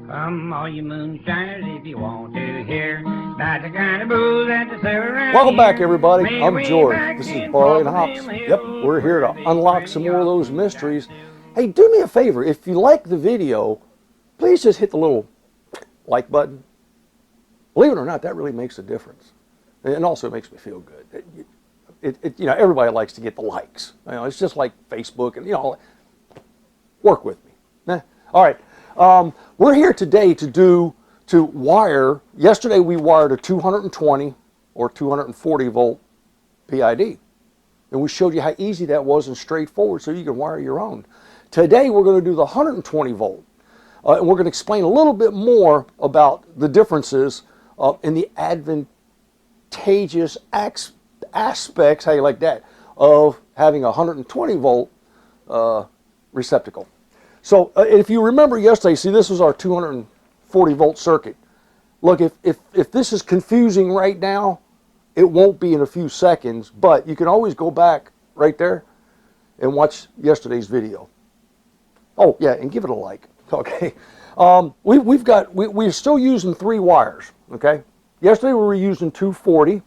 Come, all you moonshiners, if you want to hear about the kind of booze that the serve around Welcome back, here. everybody. I'm Way George. back This is in Barley and Papa Hops. Bill Yep, Hill, we're here where to the big unlock pretty some more of those moonshine mysteries. do. Hey, do me a favor. If you like the video, please just hit the little like button. Believe it or not, that really makes a difference. And also it makes me feel good. You know, everybody likes to get the likes. You know, it's just like Facebook and, you know, work with me. All right. We're here today to wire. Yesterday we wired a 220 or 240 volt PID. And we showed you how easy that was and straightforward so you can wire your own. Today we're going to do the 120 volt. And we're going to explain a little bit more about the differences in the advantageous aspects, how you like that, of having a 120 volt receptacle. So if you remember yesterday, see, this was our 240 volt circuit. Look, if this is confusing right now, it won't be in a few seconds, but you can always go back right there and watch yesterday's video. Oh yeah, and give it a like. Okay. We're still using 3 wires. Okay. Yesterday we were using 240.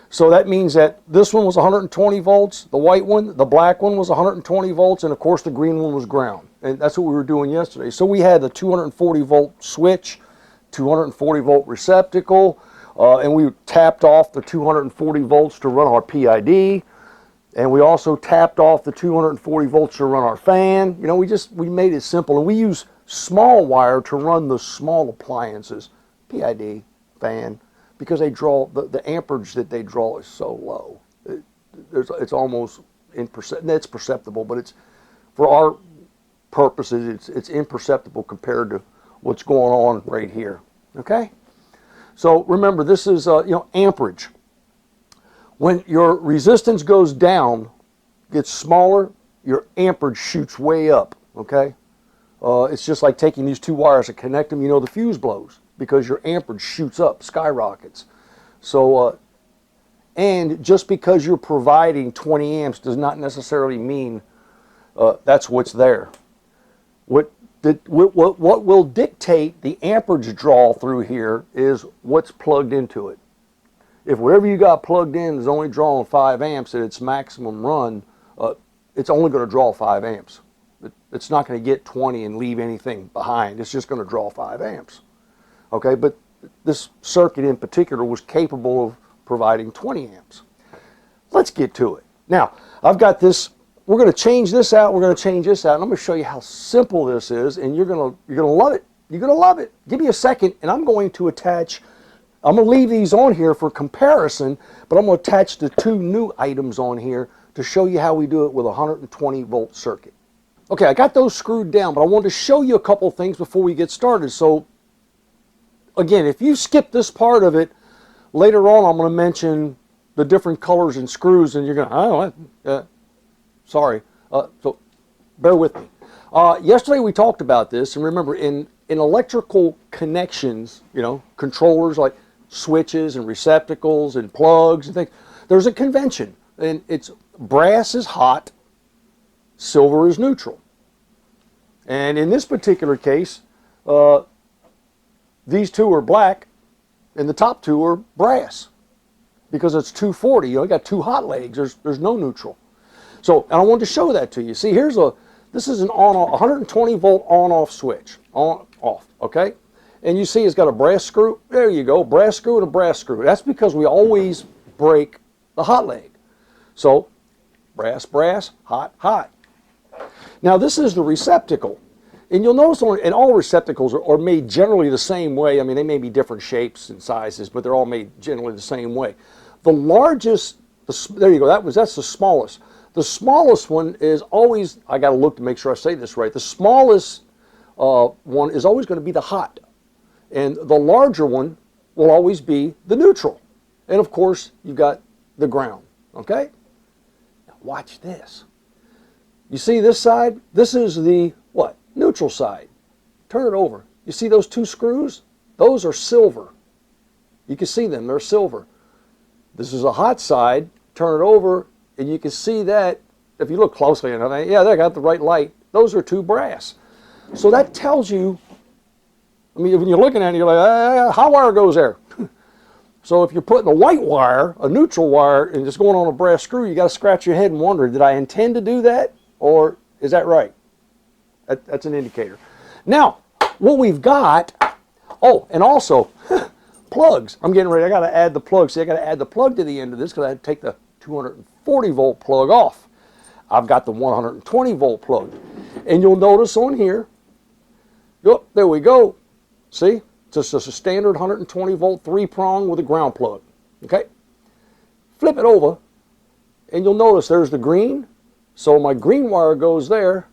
So that means that this one was 120 volts, the white one, the black one was 120 volts, and of course the green one was ground. And that's what we were doing yesterday. So we had the 240 volt switch, 240 volt receptacle, and we tapped off the 240 volts to run our PID. And we also tapped off the 240 volts to run our fan. You know, we made it simple. And we use small wire to run the small appliances, PID, fan, because they draw, the amperage that they draw is so low. It's almost it's perceptible, but it's, for our purposes, it's imperceptible compared to what's going on right here. Okay? So remember, this is, you know, amperage. When your resistance goes down, gets smaller, your amperage shoots way up, okay? It's just like taking these 2 wires and connect them, you know, the fuse blows because your amperage shoots up, skyrockets. So, and just because you're providing 20 amps does not necessarily mean that's what's there. What will dictate the amperage draw through here is what's plugged into it. If whatever you got plugged in is only drawing 5 amps at its maximum run, it's only going to draw 5 amps. It's not going to get 20 and leave anything behind. It's just going to draw 5 amps. Okay, but this circuit in particular was capable of providing 20 amps. Let's get to it. Now, I've got this. We're going to change this out. We're going to change this out. And I'm going to show you how simple this is, and you're going to love it. You're going to love it. Give me a second, and I'm going to attach. I'm going to leave these on here for comparison, but I'm going to attach the 2 new items on here to show you how we do it with a 120 volt circuit. Okay, I got those screwed down, but I wanted to show you a couple things before we get started. So, again, if you skip this part of it, later on I'm going to mention the different colors and screws, and you're going to, oh, sorry. So, bear with me. Yesterday we talked about this, and remember, in electrical connections, you know, controllers like switches and receptacles and plugs and things, there's a convention, and it's brass is hot, silver is neutral. And in this particular case, these 2 are black and the top 2 are brass because it's 240. You know, you got 2 hot legs. There's no neutral. So, and I wanted to show that to you. See, this is an on-off, 120 volt on-off switch, on-off, okay? And you see it's got a brass screw. There you go, brass screw and a brass screw. That's because we always break the hot leg. So, brass, brass, hot, hot. Now this is the receptacle. And you'll notice, and all receptacles are made generally the same way. I mean, they may be different shapes and sizes, but they're all made generally the same way. The largest, there you go, that's the smallest. The smallest one is always, I got to look to make sure I say this right, the smallest one is always going to be the hot. And the larger one will always be the neutral. And of course, you've got the ground, okay? Now watch this. You see this side? This is the, what? Neutral side. Turn it over. You see those 2 screws? Those are silver. You can see them, they're silver. This is a hot side. Turn it over, and you can see that, if you look closely enough, yeah, they got the right light. Those are 2 brass. So that tells you I mean, when you're looking at it, you're like, hot wire goes there. So if you're putting a white wire, a neutral wire, and just going on a brass screw, you got to scratch your head and wonder, did I intend to do that, or is that right? That's an indicator. Now, what we've got, oh, and also plugs. I'm getting ready. I got to add the plug. See, I got to add the plug to the end of this because I had to take the 240 volt plug off. I've got the 120 volt plug, and you'll notice on here. Yep, there we go. See? It's just a standard 120 volt 3-prong with a ground plug. Okay? Flip it over, and you'll notice there's the green. So my green wire goes there.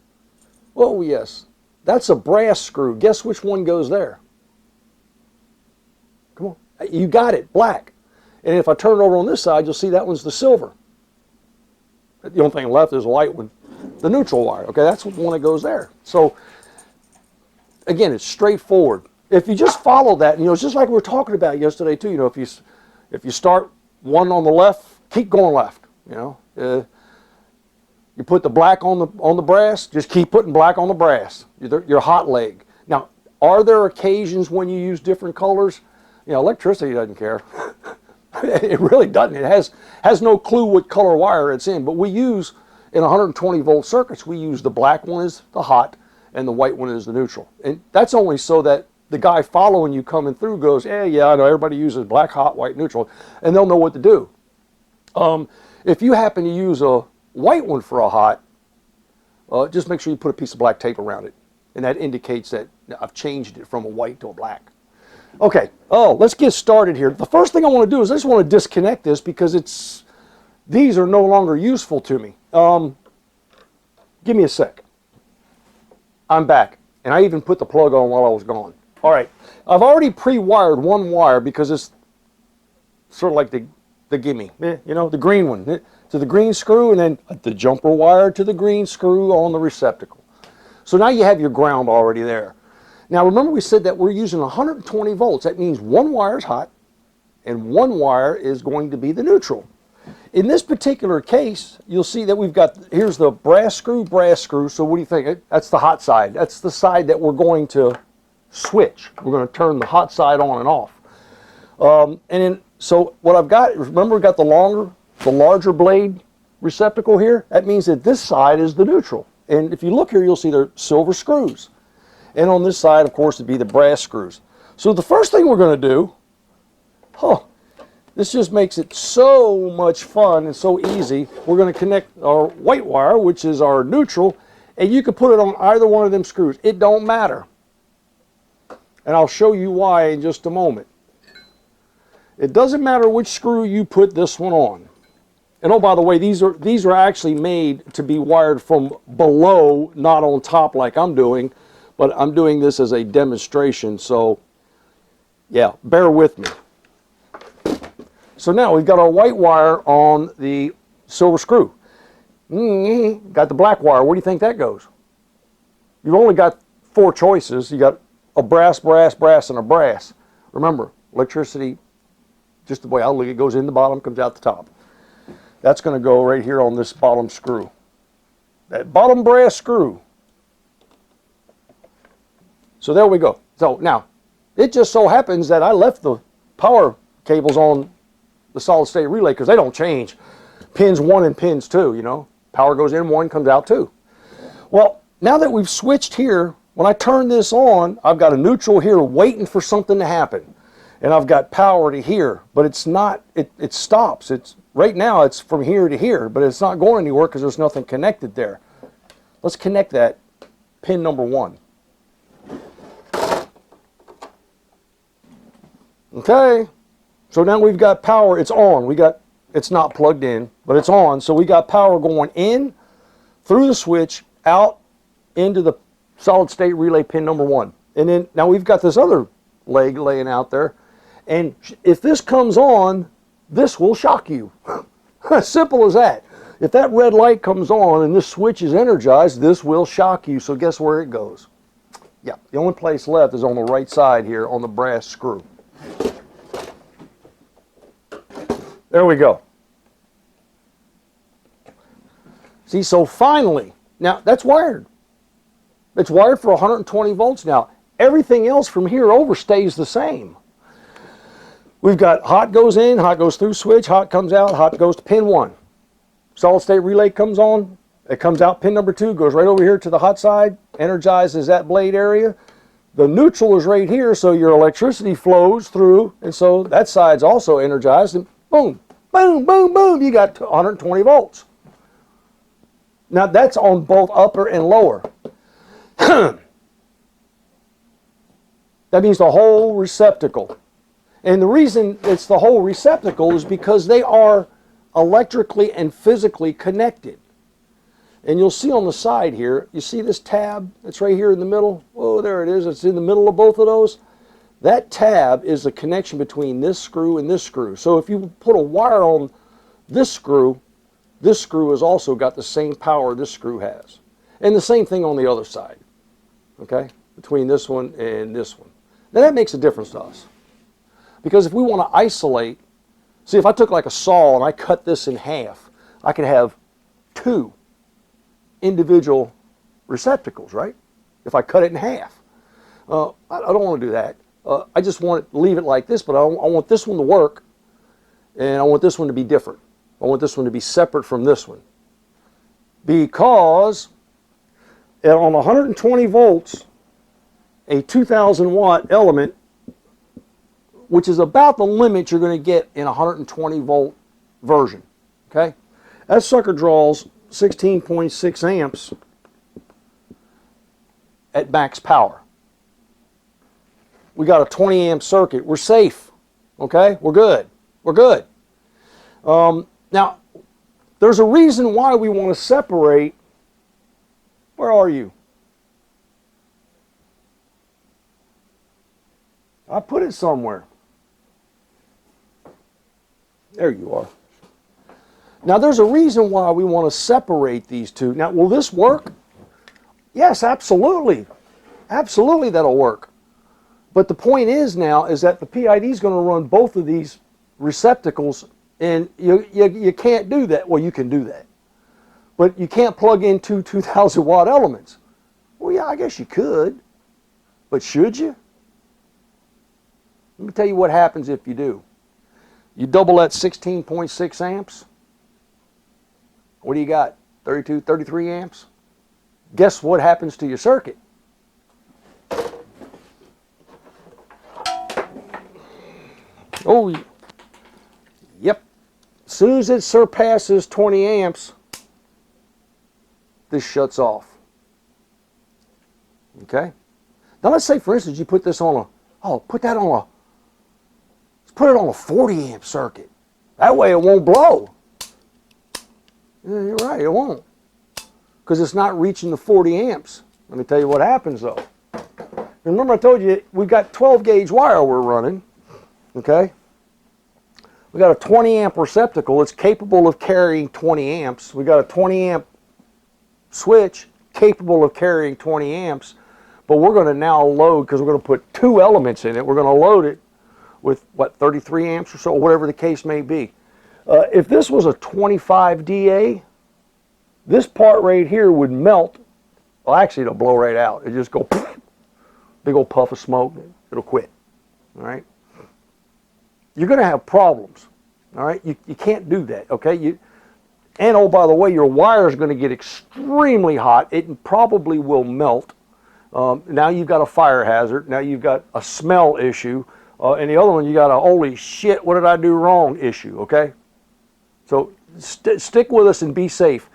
Oh, yes. That's a brass screw. Guess which one goes there? Come on. You got it, black. And if I turn it over on this side, you'll see that one's the silver. The only thing left is a white one, the neutral wire. Okay, that's the one that goes there. So, again, it's straightforward. If you just follow that, and, it's just like we were talking about yesterday too. If you start one on the left, keep going left. You put the black on the brass, just keep putting black on the brass. Your hot leg. Now, are there occasions when you use different colors? Electricity doesn't care. It really doesn't. It has no clue what color wire it's in. But we use, in 120 volt circuits, we use the black one is the hot and the white one is the neutral. And that's only so that the guy following you coming through goes, yeah, I know everybody uses black, hot, white, neutral, and they'll know what to do. If you happen to use a white one for a hot, just make sure you put a piece of black tape around it. And that indicates that I've changed it from a white to a black. Okay, let's get started here. The first thing I want to do is I just want to disconnect this because these are no longer useful to me. Give me a sec. I'm back, and I even put the plug on while I was gone. All right, I've already pre-wired one wire because it's sort of like the gimme, the green one, to the green screw, and then the jumper wire to the green screw on the receptacle. So now you have your ground already there. Now remember we said that we're using 120 volts. That means one wire is hot and one wire is going to be the neutral. In this particular case, you'll see that we've got, here's the brass screw. So what do you think? That's the hot side. That's the side that we're going to switch. We're going to turn the hot side on and off. So what I've got, remember we've got the larger blade receptacle here. That means that this side is the neutral. And if you look here, you'll see they're silver screws. And on this side, of course, would be the brass screws. So the first thing we're going to do, this just makes it so much fun and so easy. We're going to connect our white wire, which is our neutral, and you can put it on either one of them screws. It don't matter. And I'll show you why in just a moment. It doesn't matter which screw you put this one on. And oh, by the way, these are actually made to be wired from below, not on top like I'm doing. But I'm doing this as a demonstration, so yeah, bear with me. So now we've got our white wire on the silver screw. Got the black wire. Where do you think that goes? You've only got 4 choices. You got a brass, and a brass. Remember, electricity, just the way I look, it goes in the bottom, comes out the top. That's going to go right here on this bottom screw. That bottom brass screw. So there we go. So now, it just so happens that I left the power cables on the solid state relay because they don't change. Pins 1 and pins 2, Power goes in 1, comes out 2. Well, now that we've switched here, when I turn this on, I've got a neutral here waiting for something to happen. And I've got power to here, but it's not, it stops. Right now it's from here to here, but it's not going anywhere because there's nothing connected there. Let's connect that pin number 1. Okay, so now we've got power, it's on. It's not plugged in, but it's on. So we got power going in, through the switch, out into the solid state relay pin number 1. And then now we've got this other leg laying out there. And if this comes on, this will shock you. Simple as that. If that red light comes on and this switch is energized, this will shock you. So guess where it goes? Yeah, the only place left is on the right side here on the brass screw. There we go. See, so finally, now that's wired. It's wired for 120 volts now. everything else from here over stays the same. We've got hot goes in, hot goes through switch, hot comes out, hot goes to pin 1. Solid state relay comes on, it comes out pin number 2, goes right over here to the hot side, energizes that blade area. The neutral is right here, so your electricity flows through, and so that side's also energized, and boom, boom, boom, boom, you got 120 volts. Now that's on both upper and lower. That means the whole receptacle. And the reason it's the whole receptacle is because they are electrically and physically connected. And you'll see on the side here, you see this tab that's right here in the middle? Oh, there it is. It's in the middle of both of those. That tab is the connection between this screw and this screw. So if you put a wire on this screw has also got the same power this screw has. And the same thing on the other side, okay, between this one and this one. Now that makes a difference to us. Because if we want to isolate, see, if I took like a saw and I cut this in half, I could have 2 individual receptacles, right? If I cut it in half. I don't want to do that. I just want to leave it like this, but I want this one to work, and I want this one to be different. I want this one to be separate from this one. Because on 120 volts, a 2,000 watt element, which is about the limit you're going to get in a 120 volt version, okay? That sucker draws 16.6 amps at max power. We got a 20 amp circuit. We're safe, okay? We're good. We're good. Now, there's a reason why we want to separate. Where are you? I put it somewhere. There you are. Now, there's a reason why we want to separate these two. Now, will this work? Yes, absolutely. Absolutely, that'll work. But the point is now is that the PID is going to run both of these receptacles, and you can't do that. Well, you can do that. But you can't plug in 2,000 watt elements. Well, yeah, I guess you could. But should you? Let me tell you what happens if you do. You double that 16.6 amps. What do you got? 32, 33 amps? Guess what happens to your circuit? Oh, yep. As soon as it surpasses 20 amps, this shuts off. Okay? Now let's say, for instance, you put this on put it on a 40 amp circuit. That way it won't blow. Yeah, you're right, it won't. Because it's not reaching the 40 amps. Let me tell you what happens though. Remember I told you we've got 12 gauge wire we're running. Okay? We got a 20 amp receptacle. It's capable of carrying 20 amps. We got a 20 amp switch capable of carrying 20 amps. But we're going to now load, because we're going to put 2 elements in it. We're going to load it with, what, 33 amps or so, whatever the case may be. If this was a 25 DA, this part right here would melt. Well, actually, it'll blow right out. It just go, big old puff of smoke. It'll quit. All right? You're going to have problems. All right? You can't do that, okay? And, oh, by the way, your wire is going to get extremely hot. It probably will melt. Now you've got a fire hazard. Now you've got a smell issue. And the other one, you got a holy shit, what did I do wrong issue, okay? So stick with us and be safe.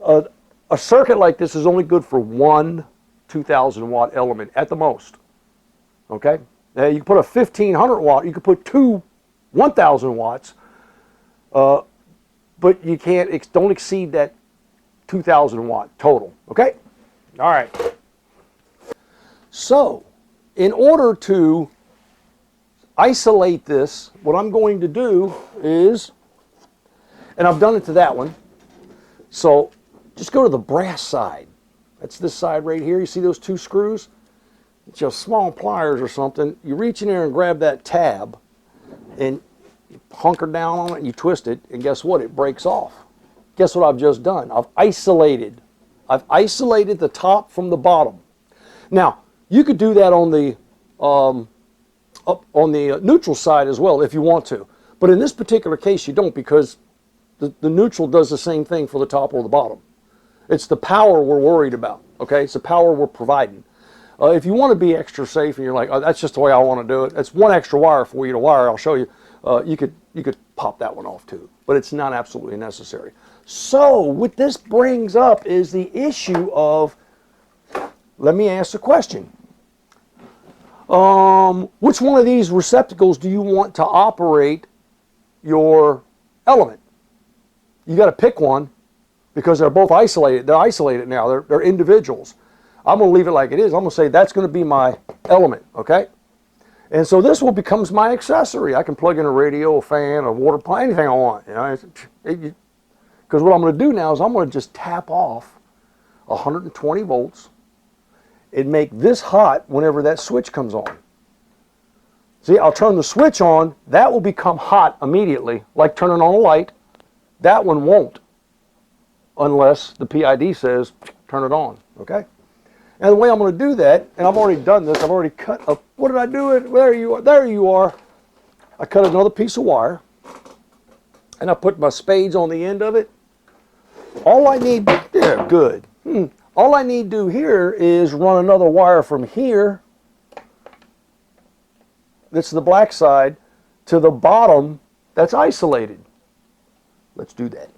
A circuit like this is only good for one 2,000 watt element at the most, okay? Now you can put a 1,500 watt, you can put 2 1,000 watts, but you can't, don't exceed that 2,000 watt total, okay? All right. So, in order to isolate this, what I'm going to do is, and I've done it to that one, so just go to the brass side. That's this side right here. You see those 2 screws? It's just small pliers or something. You reach in there and grab that tab, and you hunker down on it, and you twist it, and guess what? It breaks off. Guess what I've just done? I've isolated the top from the bottom. Now, You could do that on the up on the neutral side as well if you want to. But in this particular case, you don't, because the neutral does the same thing for the top or the bottom. It's the power we're worried about, okay? It's the power we're providing. If you want to be extra safe and you're like, oh, that's just the way I want to do it, that's one extra wire for you to wire, I'll show you. You could pop that one off too, but it's not absolutely necessary. So what this brings up is the issue of, let me ask the question. Which one of these receptacles do you want to operate your element? You got to pick one, because they're both isolated. They're isolated now. They're individuals. I'm going to leave it like it is. I'm going to say that's going to be my element, okay? And so this one becomes my accessory. I can plug in a radio, a fan, a water pump, anything I want. You know, because what I'm going to do now is I'm going to just tap off 120 volts and make this hot whenever that switch comes on. See, I'll turn the switch on. That will become hot immediately, like turning on a light. That one won't, unless the PID says turn it on, okay? And the way I'm going to do that, and I've already done this, I've already cut a, what did I do? There you are. There you are. I cut another piece of wire, and I put my spades on the end of it. All I need, yeah, good. All I need to do here is run another wire from here, that's the black side, to the bottom that's isolated. Let's do that.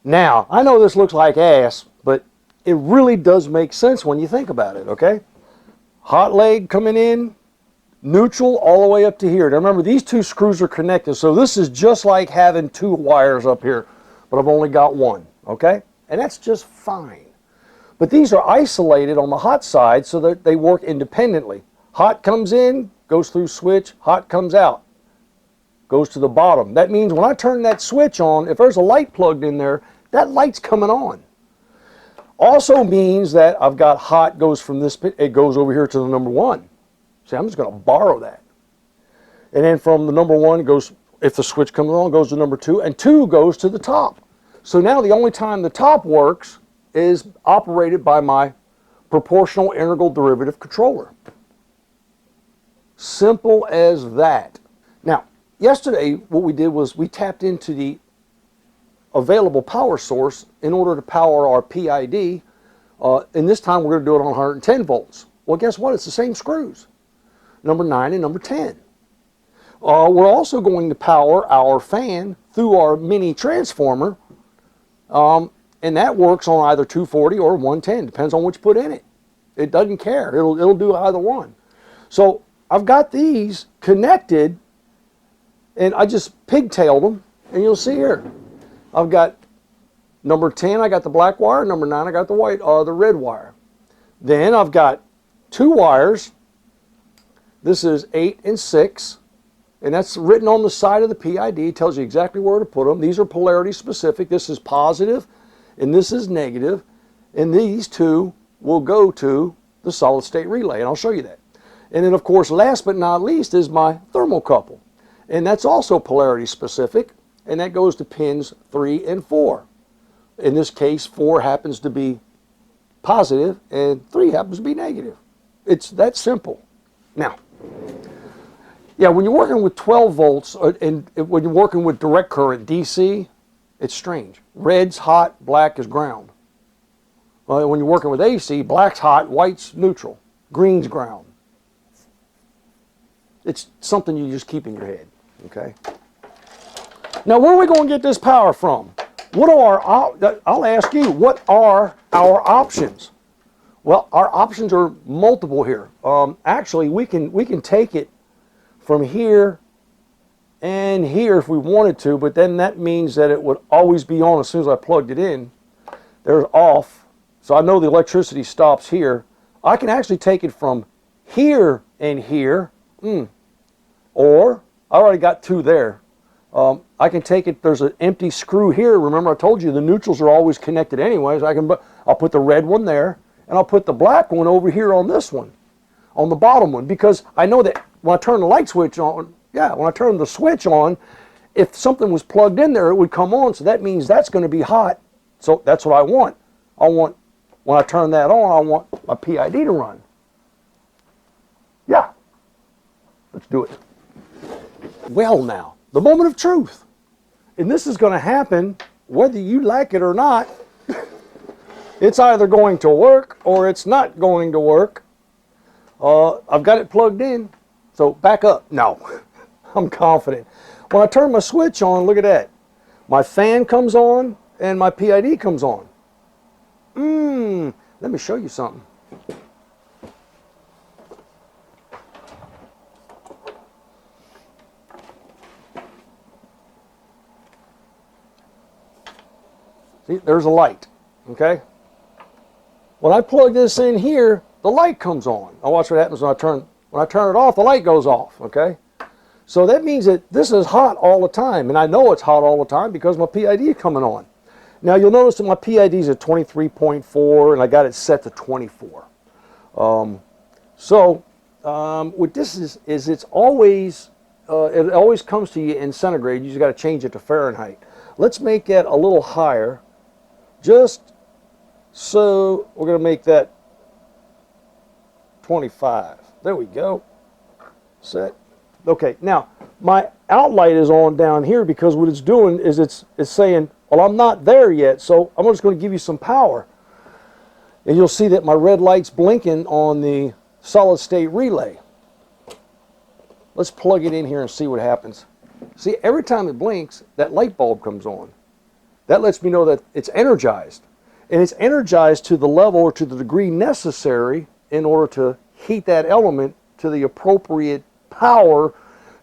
Now, I know this looks like ass, but it really does make sense when you think about it, okay? Hot leg coming in, neutral all the way up to here. Now remember, these two screws are connected, so this is just like having two wires up here, but I've only got one, okay? And that's just fine. But these are isolated on the hot side so that they work independently. Hot comes in, goes through switch, hot comes out, goes to the bottom. That means when I turn that switch on, if there's a light plugged in there, that light's coming on. Also means that I've got hot goes from this, it goes over here to the number one. See, I'm just going to borrow that. And then from the number one, it goes, if the switch comes on, goes to number two, and two goes to the top. So now the only time the top works is operated by my proportional integral derivative controller. Simple as that. Now, yesterday what we did was we tapped into the available power source in order to power our PID, and this time we're going to do it on 110 volts. Well, guess what? It's the same screws, number 9 and number 10. We're also going to power our fan through our mini transformer, and that works on either 240 or 110, depends on which you put in it. It doesn't care. It'll do either one. So I've got these connected, and I just pigtailed them, and you'll see here. I've got number 10, I got the black wire, number 9, I got the white, the red wire. Then I've got two wires. This is 8 and 6, and that's written on the side of the PID. It tells you exactly where to put them. These are polarity specific. This is positive, and this is negative, and these two will go to the solid state relay, and I'll show you that. And then, of course, last but not least is my thermocouple, and that's also polarity specific, and that goes to pins 3 and 4. In this case, 4 happens to be positive, and 3 happens to be negative. It's that simple. Now, yeah, when you're working with 12 volts, and when you're working with direct current, DC, it's strange. Red's hot, black is ground. When you're working with AC, black's hot, white's neutral, green's ground. It's something you just keep in your head, okay? Now, where are we going to get this power from? What are I'll ask you, what are our options? Well, our options are multiple here. Actually, we can take it from here and here if we wanted to, but then that means that it would always be on as soon as I plugged it in. There's off, so I know the electricity stops here. I can actually take it from here and here, or I already got two there. I can take it, there's an empty screw here. Remember I told you the neutrals are always connected anyways. I'll put the red one there, and I'll put the black one over here on this one, on the bottom one, because I know that when I turn the light switch on, when I turn the switch on, if something was plugged in there, it would come on, so that means that's going to be hot. So that's what I want. When I turn that on, I want my PID to run. Do it. Well now, the moment of truth. And this is going to happen whether you like it or not. It's either going to work or it's not going to work. I've got it plugged in, so back up. No, I'm confident. When I turn my switch on, look at that. My fan comes on and my PID comes on. Let me show you something. See, there's a light, okay? When I plug this in here, the light comes on. Now watch what happens when I turn it off, the light goes off, okay? So that means that this is hot all the time, and I know it's hot all the time because my PID is coming on. Now you'll notice that my PID is at 23.4, and I got it set to 24. What this is it's always, it always comes to you in centigrade. You just got to change it to Fahrenheit. Let's make that a little higher. Just so we're going to make that 25. There we go. Set. Okay, now my outlight is on down here because what it's doing is it's saying, well, I'm not there yet, so I'm just going to give you some power. And you'll see that my red light's blinking on the solid state relay. Let's plug it in here and see what happens. See, every time it blinks, that light bulb comes on. That lets me know that it's energized. And it's energized to the level or to the degree necessary in order to heat that element to the appropriate power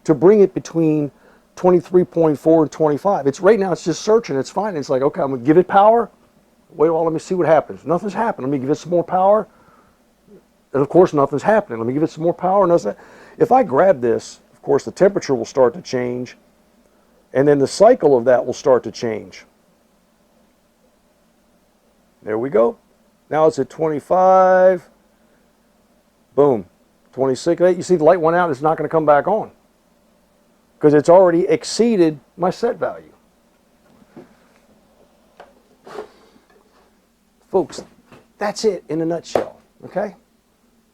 to bring it between 23.4 and 25. It's right now, it's just searching, it's fine. It's like, okay, I'm going to give it power. Wait a while, let me see what happens. Nothing's happened. Let me give it some more power. And of course, nothing's happening. Let me give it some more power. Nothing. If I grab this, of course, the temperature will start to change. And then the cycle of that will start to change. There we go. Now it's at 25. Boom. 26. You see the light went out. It's not going to come back on because it's already exceeded my set value. Folks, that's it in a nutshell. Okay?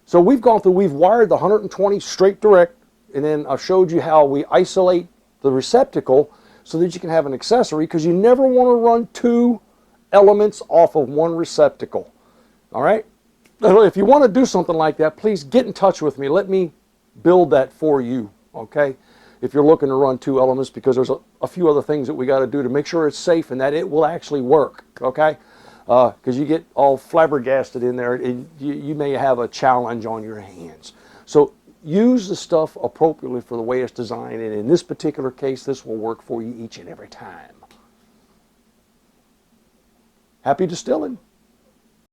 So we've gone through, we've wired the 120 straight direct, and then I've showed you how we isolate the receptacle so that you can have an accessory, because you never want to run two elements off of one receptacle. All right? If you want to do something like that, please get in touch with me. Let me build that for you, okay? If you're looking to run two elements, because there's a few other things that we got to do to make sure it's safe and that it will actually work, okay? Because you get all flabbergasted in there, you may have a challenge on your hands. So use the stuff appropriately for the way it's designed, and in this particular case, this will work for you each and every time. Happy distilling.